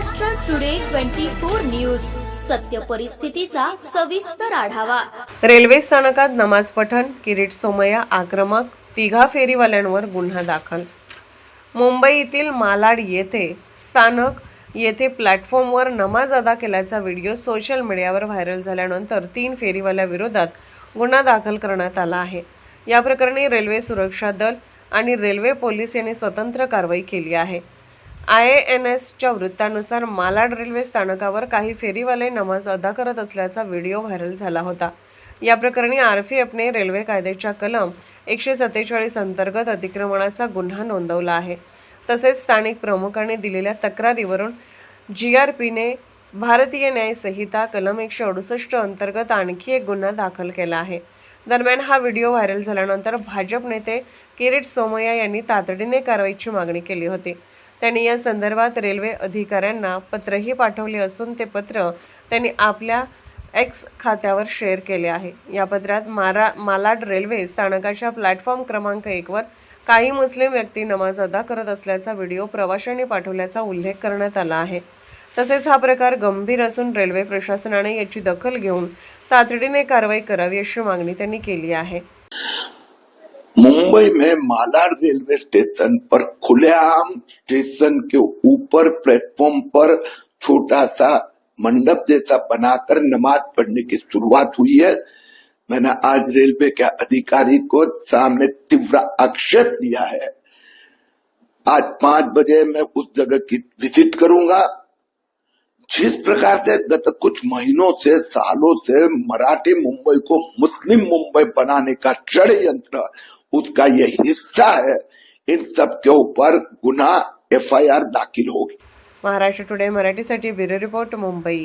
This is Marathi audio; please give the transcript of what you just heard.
महाराष्ट्र टुडे 24 न्यूज, सत्य परिस्थितीचा सविस्तर आढावा। रेल्वे स्थानकात नमाज पठण, किरीट सोमय्या आक्रमक, तिघा फेरीवाल्यांवर गुन्हा दाखल। मुंबईतील मालाड येथे स्थानक येथे प्लॅटफॉर्मवर नमाज अदा केल्याचा व्हिडिओ सोशल मीडियावर व्हायरल झाल्यानंतर 3 फेरीवाल्याविरोधात गुन्हा दाखल करण्यात आला आहे। या प्रकरणी रेल्वे सुरक्षा दल आणि रेल्वे पोलीस यांनी स्वतंत्र कारवाई केली आहे। IANSच्या वृत्तानुसार मालाड रेल्वे स्थानकावर काही फेरीवाले नमाज अदा करत असल्याचा व्हिडिओ व्हायरल झाला होता। या प्रकरणी RPFने रेल्वे कायद्याच्या कलम 147 अंतर्गत अतिक्रमणाचा गुन्हा नोंदवला आहे। तसेच स्थानिक प्रमुखांनी दिलेल्या तक्रारीवरून GRPने भारतीय न्याय संहिता कलम 168 अंतर्गत आणखी एक गुन्हा दाखल केला आहे। दरम्यान हा व्हिडिओ व्हायरल झाल्यानंतर भाजप नेते किरीट सोमय्या यांनी तातडीने कारवाईची मागणी केली होती। त्यांनी या संदर्भात रेल्वे अधिकाऱ्यांना पत्रही पाठवले असून ते पत्र त्यांनी आपल्या X खात्यावर शेअर केले आहे। या पत्रात मालाड रेल्वे स्थानकाच्या प्लॅटफॉर्म क्रमांक 1 वर काही मुस्लिम व्यक्ती नमाज अदा करत असल्याचा व्हिडिओ प्रवाशांनी पाठवल्याचा उल्लेख करण्यात आला आहे। तसेच हा प्रकार गंभीर असून रेल्वे प्रशासनाने याची दखल घेऊन तातडीने कारवाई करावी अशी मागणी त्यांनी केली आहे। मुंबई में मालाड रेलवे स्टेशन पर खुलेआम स्टेशन के ऊपर प्लेटफॉर्म पर छोटा सा मंडप जैसा बनाकर नमाज पढ़ने की शुरुआत हुई है। मैंने आज रेलवे के अधिकारी को सामने तीव्र आक्षेप दिया है। आज 5 बजे मैं उस जगह की विजिट करूंगा। जिस प्रकार से गत कुछ महीनों से सालों से मराठी मुंबई को मुस्लिम मुंबई बनाने का षड्यंत्र उसका ये हिस्सा है, इन सब के ऊपर गुन्हा FIR दाखिल होगी। महाराष्ट्र टुडे मराठीसाठी ब्युरो रिपोर्ट मुंबई।